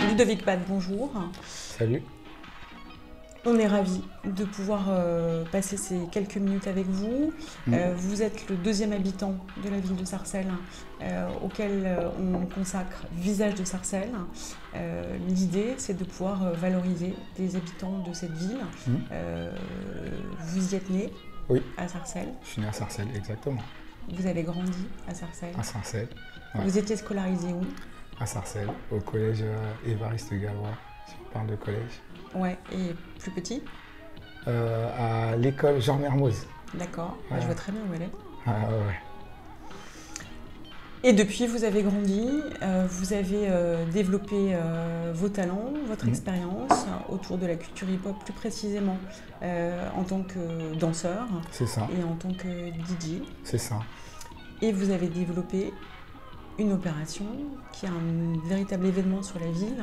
Ludovic Bad, bonjour. Salut. On est ravis de pouvoir passer ces quelques minutes avec vous. Vous êtes le deuxième habitant de la ville de Sarcelles auquel on consacre Visage de Sarcelles. L'idée, c'est de pouvoir valoriser les habitants de cette ville. Vous y êtes né, Oui. À Sarcelles. Je suis né à Sarcelles, exactement. Vous avez grandi à Sarcelles. À Sarcelles. Ouais. Vous étiez scolarisé où? À Sarcelles, au collège Évariste Galois, si on parle de collège. Ouais, et plus petit? À l'école Jean Mermoz. D'accord, Ouais. Je vois très bien où elle est. Ah ouais. Et depuis, vous avez grandi, vous avez développé vos talents, votre expérience autour de la culture hip-hop, plus précisément en tant que danseur C'est ça. et en tant que DJ. C'est ça. Et vous avez développé une opération qui est un véritable événement sur la ville,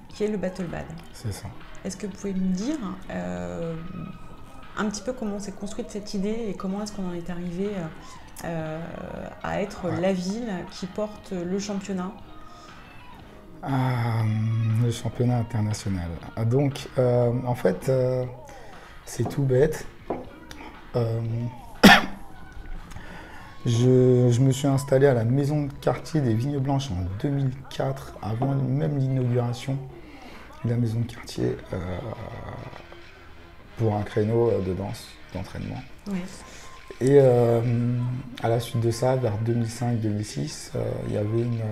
qui est le Battle Bad. C'est ça. Est-ce que vous pouvez me dire un petit peu comment s'est construite cette idée et comment est-ce qu'on en est arrivé à être la ville qui porte le championnat? Le championnat international. Donc, en fait, c'est tout bête. Je me suis installé à la maison de quartier des Vignes Blanches en 2004, avant même l'inauguration de la maison de quartier, pour un créneau de danse, d'entraînement. Oui. Et à la suite de ça, vers 2005-2006, il y avait une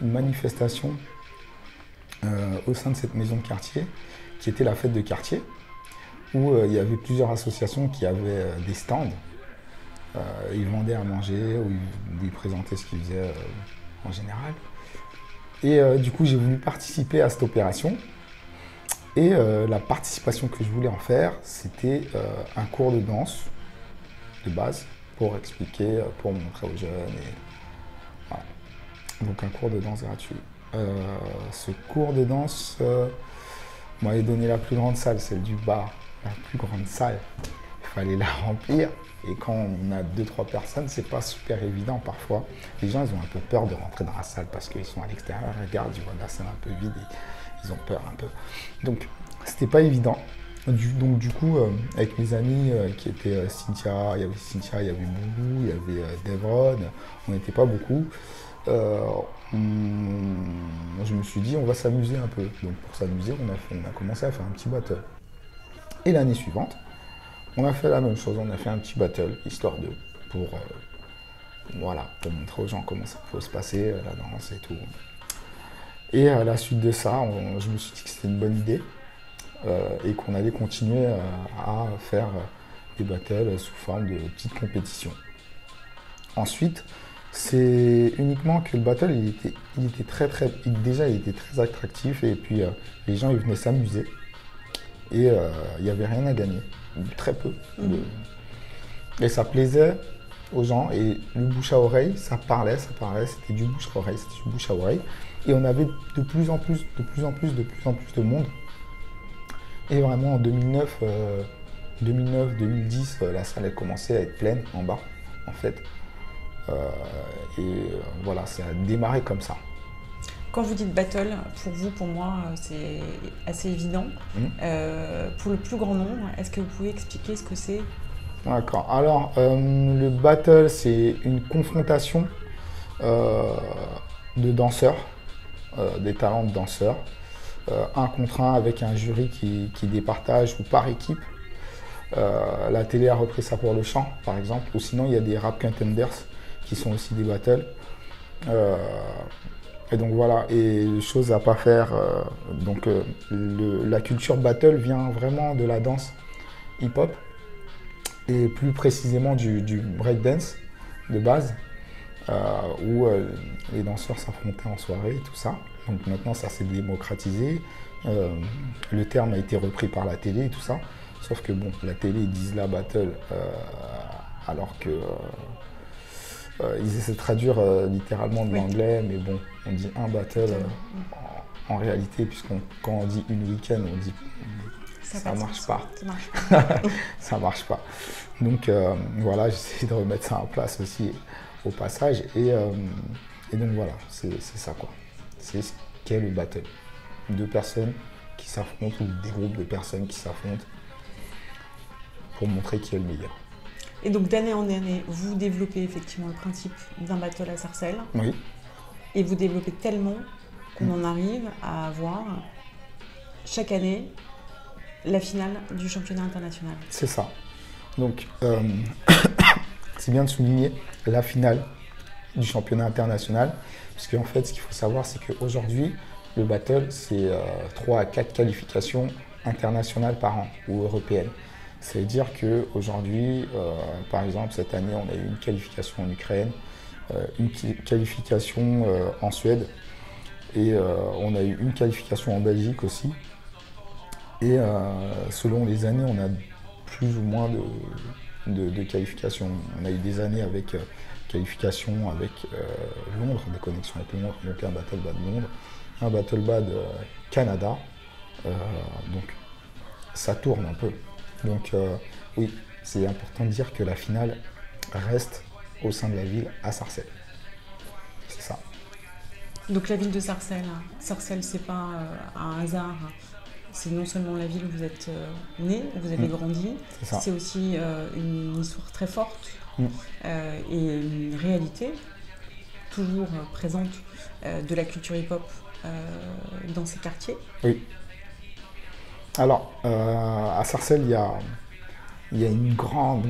manifestation au sein de cette maison de quartier, qui était la fête de quartier, où il y avait plusieurs associations qui avaient des stands. Ils vendaient à manger, ou ils présentaient ce qu'ils faisaient en général. Et du coup, j'ai voulu participer à cette opération. Et la participation que je voulais en faire, c'était un cours de danse de base pour expliquer, pour montrer aux jeunes. Et voilà. Donc un cours de danse gratuit. Ce cours de danse m'avait donné la plus grande salle, celle du bar, la plus grande salle. Il fallait la remplir. Et quand on a 2-3 personnes, c'est pas super évident parfois. Les gens, ils ont un peu peur de rentrer dans la salle parce qu'ils sont à l'extérieur, ils regardent, ils voient la salle un peu vide et ils ont peur un peu. Donc, c'était pas évident. Donc, du coup, avec mes amis qui étaient Cynthia, il y avait Boubou, il y avait Devron, on n'était pas beaucoup. Je me suis dit, on va s'amuser un peu. Donc, pour s'amuser, on a commencé à faire un petit battle. Et l'année suivante, on a fait la même chose, on a fait un petit battle, histoire de, pour montrer aux gens comment ça peut se passer, la danse et tout. Et à la suite de ça, je me suis dit que c'était une bonne idée et qu'on allait continuer à faire des battles sous forme de petites compétitions. Ensuite, c'est uniquement que le battle, il était très attractif et puis les gens ils venaient s'amuser et il n'y avait rien à gagner. Très peu. Et ça plaisait aux gens et le bouche à oreille, ça parlait, c'était du bouche à oreille. Et on avait de plus en plus de monde. Et vraiment en 2009-2010, la salle a commencé à être pleine en bas, en fait. Voilà, ça a démarré comme ça. Quand vous dites battle, pour vous, pour moi, c'est assez évident. Pour le plus grand nombre, est-ce que vous pouvez expliquer ce que c'est? D'accord. Alors, le battle, c'est une confrontation de danseurs, des talents de danseurs, un contre un avec un jury qui départage ou par équipe. La télé a repris ça pour le chant, par exemple, ou sinon il y a des rap contenders qui sont aussi des battles. Et donc voilà, et chose à pas faire, la culture battle vient vraiment de la danse hip-hop, et plus précisément du breakdance de base, où les danseurs s'affrontaient en soirée et tout ça. Donc maintenant ça s'est démocratisé, le terme a été repris par la télé et tout ça, sauf que bon, la télé ils disent la battle, alors que ils essaient de traduire littéralement de l'anglais, mais bon, on dit un battle en réalité, puisqu'on quand on dit une week-end, on dit ça marche pas. Ça marche pas. Ça marche pas. Donc voilà, j'essaie de remettre ça en place aussi au passage. Et donc voilà, c'est ça quoi. C'est ce qu'est le battle. Deux personnes qui s'affrontent ou des groupes de personnes qui s'affrontent pour montrer qui est le meilleur. Et donc d'année en année, vous développez effectivement le principe d'un battle à Sarcelles. Oui. Et vous développez tellement qu'on en arrive à avoir chaque année la finale du championnat international. C'est ça. Donc, c'est bien de souligner la finale du championnat international, parce qu'en fait, ce qu'il faut savoir, c'est qu'aujourd'hui, le battle, c'est 3 à 4 qualifications internationales par an ou européennes. C'est-à-dire qu'aujourd'hui, par exemple, cette année, on a eu une qualification en Ukraine, une qualification en Suède, et on a eu une qualification en Belgique aussi. Et selon les années, on a plus ou moins de qualifications. On a eu des années avec qualification avec Londres, des connexions avec Londres, donc un Battle Bad Londres, un Battle Bad Canada. Donc ça tourne un peu. Donc oui, c'est important de dire que la finale reste au sein de la ville à Sarcelles. C'est ça. Donc la ville de Sarcelles, Sarcelles c'est pas un hasard, c'est non seulement la ville où vous êtes né, où vous avez grandi, c'est aussi une histoire très forte et une réalité toujours présente de la culture hip-hop dans ces quartiers. Oui. Alors, à Sarcelles, il y a une grande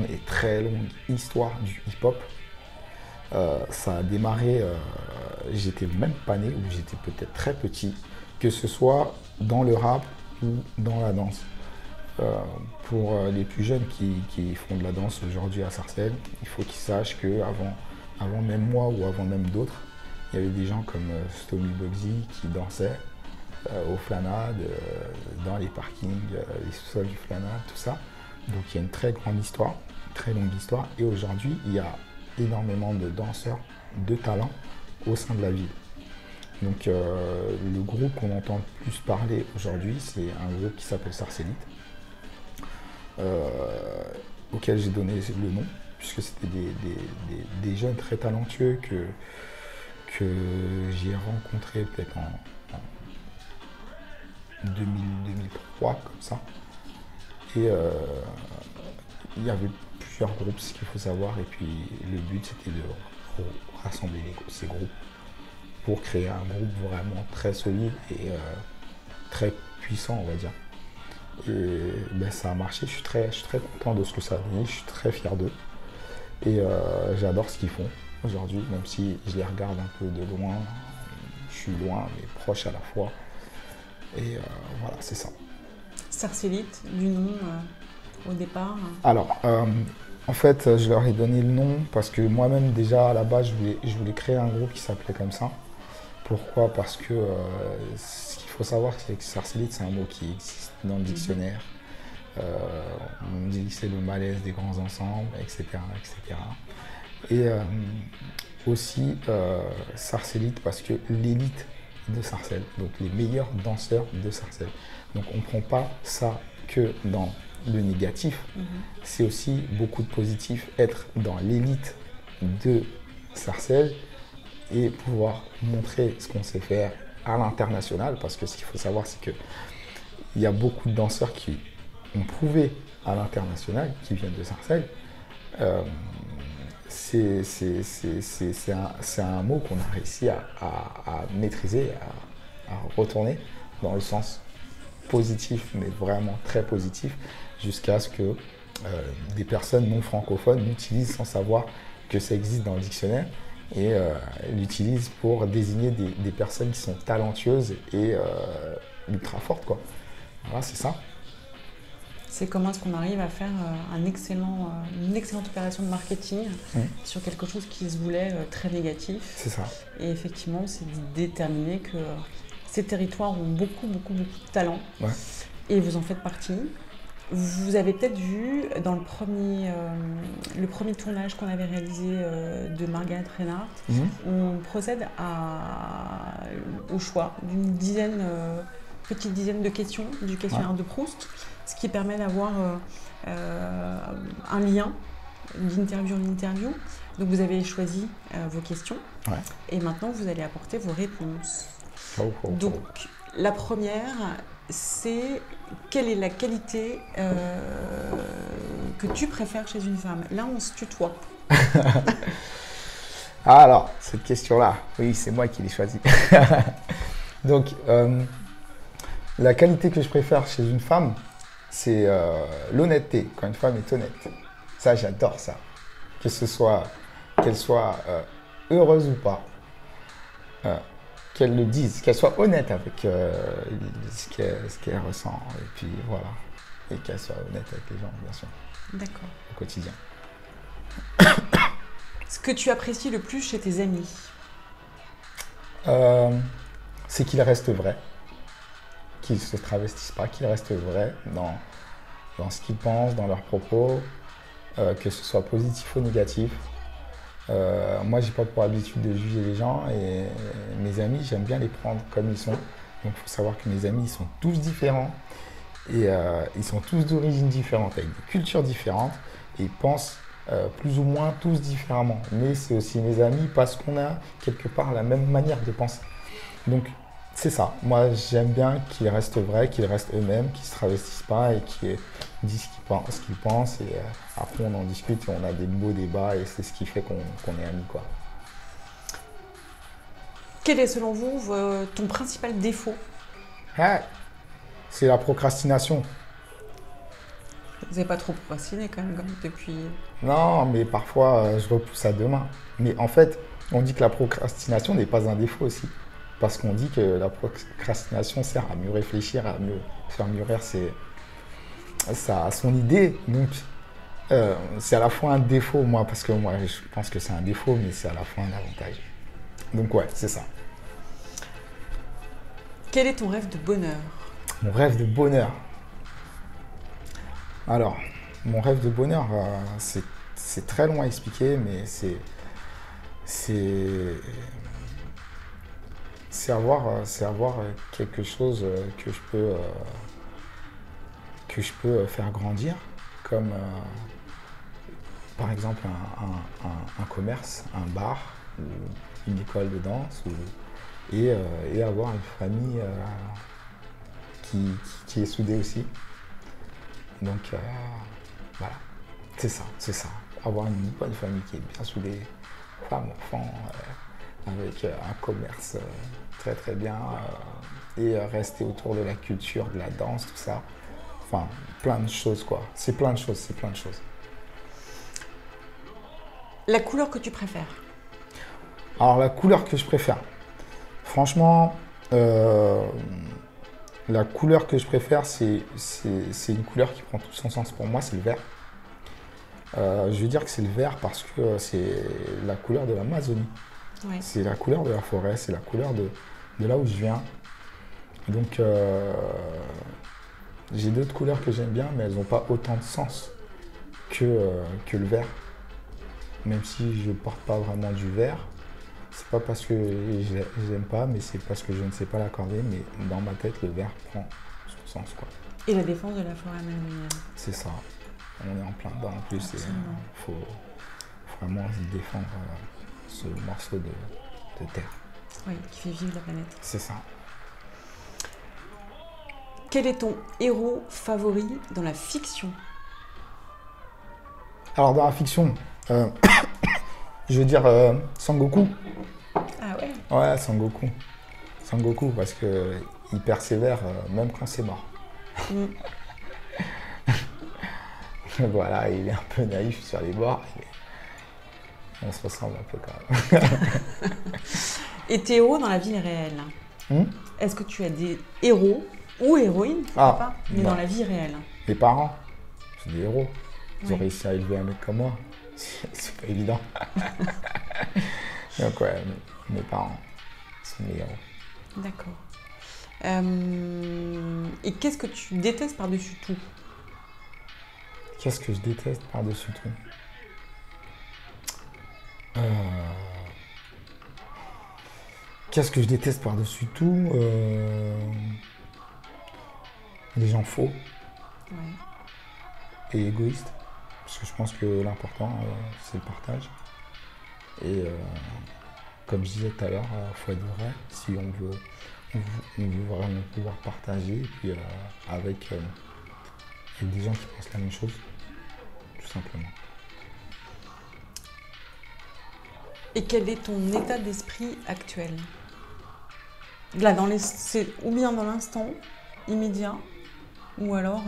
et très longue histoire du hip-hop. Ça a démarré, j'étais même pas né, ou j'étais peut-être très petit, que ce soit dans le rap ou dans la danse. Pour les plus jeunes qui font de la danse aujourd'hui à Sarcelles, il faut qu'ils sachent qu'avant même moi ou avant même d'autres, il y avait des gens comme Stomy Bugsy qui dansaient aux Flanades, dans les parkings, les sous-sols du Flanade, tout ça. Donc il y a une très grande histoire, très longue histoire. Et aujourd'hui, il y a énormément de danseurs, de talents au sein de la ville. Donc le groupe qu'on entend le plus parler aujourd'hui, c'est un groupe qui s'appelle Sarcellite, auquel j'ai donné le nom, puisque c'était des jeunes très talentueux que j'ai rencontrés peut-être en 2003, comme ça. Et il y avait plusieurs groupes, ce qu'il faut savoir, et puis le but c'était de rassembler ces groupes pour créer un groupe vraiment très solide et très puissant, on va dire. Et ben, ça a marché, je suis très content de ce que ça a donné, je suis très fier d'eux. Et j'adore ce qu'ils font aujourd'hui, même si je les regarde un peu de loin, je suis loin mais proche à la fois. Et voilà, c'est ça. Sarcellite, du nom au départ. Alors, en fait, je leur ai donné le nom parce que moi-même, déjà, à la base, je voulais créer un groupe qui s'appelait comme ça. Pourquoi? Parce que ce qu'il faut savoir, c'est que Sarcellite, c'est un mot qui existe dans le dictionnaire. On dit que c'est le malaise des grands ensembles, etc. etc. Et aussi, Sarcellite, parce que l'élite de Sarcelles, donc les meilleurs danseurs de Sarcelles. Donc on ne prend pas ça que dans le négatif, c'est aussi beaucoup de positif, être dans l'élite de Sarcelles et pouvoir montrer ce qu'on sait faire à l'international, parce que ce qu'il faut savoir, c'est qu'il y a beaucoup de danseurs qui ont prouvé à l'international, qui viennent de Sarcelles. C'est un mot qu'on a réussi à maîtriser, à retourner dans le sens positif, mais vraiment très positif, jusqu'à ce que des personnes non francophones l'utilisent sans savoir que ça existe dans le dictionnaire et l'utilisent pour désigner des personnes qui sont talentueuses et ultra fortes, quoi. Voilà, c'est ça. C'est comment est-ce qu'on arrive à faire une excellente opération de marketing sur quelque chose qui se voulait très négatif. C'est ça. Et effectivement, c'est de déterminer que ces territoires ont beaucoup de talent. Ouais. Et vous en faites partie. Vous avez peut-être vu dans le premier tournage qu'on avait réalisé de Margaret Reinhardt, on procède au choix d'une dizaine petite dizaine de questions du questionnaire de Proust, ce qui permet d'avoir un lien d'interview en interview. Donc vous avez choisi vos questions et maintenant vous allez apporter vos réponses. Donc la première, c'est quelle est la qualité que tu préfères chez une femme? Là, on se tutoie. Ah, alors, cette question-là, oui, c'est moi qui l'ai choisie. Donc, la qualité que je préfère chez une femme, c'est l'honnêteté, quand une femme est honnête. Ça, j'adore ça. Que ce soit, qu'elle soit heureuse ou pas, qu'elle le dise, qu'elle soit honnête avec ce qu'elle ressent. Et puis, voilà. Et qu'elle soit honnête avec les gens, bien sûr. D'accord. Au quotidien. Ce que tu apprécies le plus chez tes amis? C'est qu'ils restent vrais, qu'ils ne se travestissent pas, qu'ils restent vrais dans ce qu'ils pensent, dans leurs propos, que ce soit positif ou négatif. Moi, j'ai pas pour habitude de juger les gens et mes amis, j'aime bien les prendre comme ils sont. Donc, il faut savoir que mes amis, ils sont tous différents et ils sont tous d'origines différentes, avec des cultures différentes et ils pensent plus ou moins tous différemment. Mais c'est aussi mes amis parce qu'on a quelque part la même manière de penser. Donc, c'est ça. Moi, j'aime bien qu'ils restent vrais, qu'ils restent eux-mêmes, qu'ils ne se travestissent pas et qu'ils disent ce qu'ils pensent. Et après, on en discute et on a des beaux débats et c'est ce qui fait qu'on est amis, quoi. Quel est, selon vous, ton principal défaut? C'est la procrastination. Vous n'avez pas trop procrastiné quand même depuis... Non, mais parfois, je repousse à demain. Mais en fait, on dit que la procrastination n'est pas un défaut aussi. Parce qu'on dit que la procrastination sert à mieux réfléchir, à mieux faire mûrir son idée. Donc, c'est à la fois un défaut, moi, parce que moi, je pense que c'est un défaut, mais c'est à la fois un avantage. Donc, ouais, c'est ça. Quel est ton rêve de bonheur? Mon rêve de bonheur. Alors, mon rêve de bonheur, c'est très long à expliquer, mais c'est avoir quelque chose que je peux faire grandir, comme par exemple un commerce, un bar, ou une école de danse, et avoir une famille qui est soudée aussi. Donc voilà, c'est ça. Avoir une bonne famille qui est bien soudée, femme, enfant, avec un commerce très très bien, et rester autour de la culture, de la danse, tout ça. Enfin, plein de choses, quoi. C'est plein de choses. La couleur que tu préfères? Alors, la couleur que je préfère, franchement, la couleur que je préfère, c'est une couleur qui prend tout son sens pour moi, c'est le vert. Je veux dire que c'est le vert parce que c'est la couleur de l'Amazonie. Ouais. C'est la couleur de la forêt, c'est la couleur de là où je viens. Donc, j'ai d'autres couleurs que j'aime bien, mais elles n'ont pas autant de sens que le vert. Même si je ne porte pas vraiment du vert, c'est pas parce que je l'aime pas, mais c'est parce que je ne sais pas l'accorder. Mais dans ma tête, le vert prend son sens, quoi. Et la défense de la forêt amazonienne. C'est ça. On est en plein dedans en plus. Il faut vraiment défendre ce morceau de terre. Oui, qui fait vivre la planète. C'est ça. Quel est ton héros favori dans la fiction? Alors dans la fiction, je veux dire Sangoku. Ah ouais? Ouais, Sangoku. Sangoku parce qu'il persévère même quand c'est mort. Voilà, il est un peu naïf sur les bords. On se ressemble un peu quand même. Et tes héros dans la vie réelle? Est-ce que tu as des héros ou héroïnes, pas, mais dans la vie réelle? Mes parents, c'est des héros. Ils ont Oui. réussi à élever un mec comme moi. C'est pas évident. Donc ouais, mes parents sont mes héros. D'accord. Et qu'est-ce que tu détestes par-dessus tout? Qu'est-ce que je déteste par-dessus tout? Qu'est-ce que je déteste par-dessus tout? des gens faux Ouais. et égoïstes. Parce que je pense que l'important, c'est le partage. Et comme je disais tout à l'heure, il faut être vrai si on veut vraiment pouvoir partager. Et puis avec des gens qui pensent la même chose, tout simplement. Et quel est ton état d'esprit actuel? Là, c'est ou bien dans l'instant immédiat, ou alors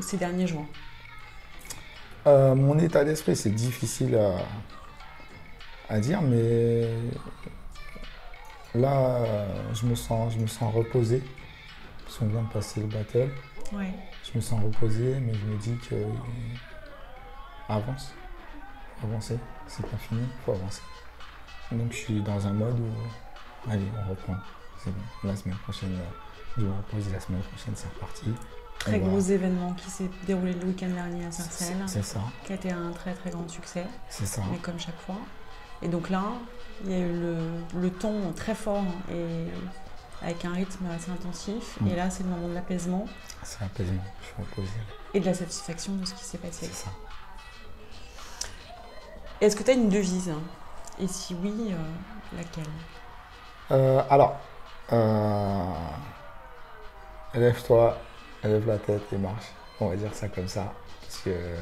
ces derniers jours. Mon état d'esprit, c'est difficile à dire, mais là, je me sens reposé. Parce qu'on vient de passer le battle. Ouais. Je me sens reposé, mais je me dis que avance, faut avancer. C'est pas fini, il faut avancer. Donc je suis dans un mode où, allez, on reprend. C'est bon. La semaine prochaine, je me repose. La semaine prochaine, c'est reparti. Très gros événement qui s'est déroulé le week-end dernier à Sarcelles. C'est ça. Qui a été un très très grand succès. C'est ça. Mais comme chaque fois. Et donc là, il y a eu le ton très fort et avec un rythme assez intensif. Et là, c'est le moment de l'apaisement. C'est l'apaisement, je suis reposé. Et de la satisfaction de ce qui s'est passé. C'est ça. Est-ce que tu as une devise? Et si oui, laquelle? Alors, lève-toi, lève la tête et marche. On va dire ça comme ça. Parce que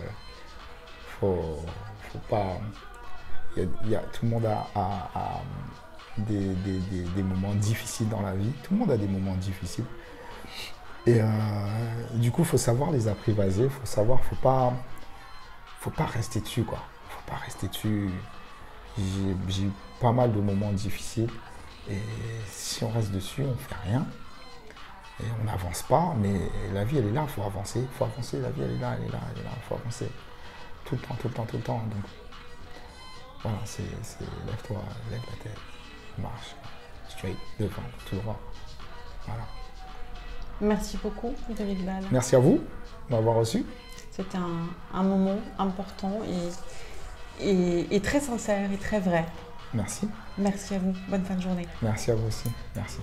faut pas. Tout le monde a des moments difficiles dans la vie. Tout le monde a des moments difficiles. Et du coup, il faut savoir les apprivoiser. Faut pas rester dessus, quoi. Faut pas rester dessus. J'ai eu pas mal de moments difficiles. Et si on reste dessus, on fait rien. Et on n'avance pas, mais la vie, elle est là, il faut avancer. Il faut avancer, la vie, elle est là, il faut avancer. Tout le temps. Donc, voilà, c'est lève-toi, lève la tête, marche, straight, devant, tout droit. Voilà. Merci beaucoup, David Ball. Merci à vous de m'avoir reçu. C'était un moment important et très sincère et très vrai. Merci. Merci à vous. Bonne fin de journée. Merci à vous aussi. Merci.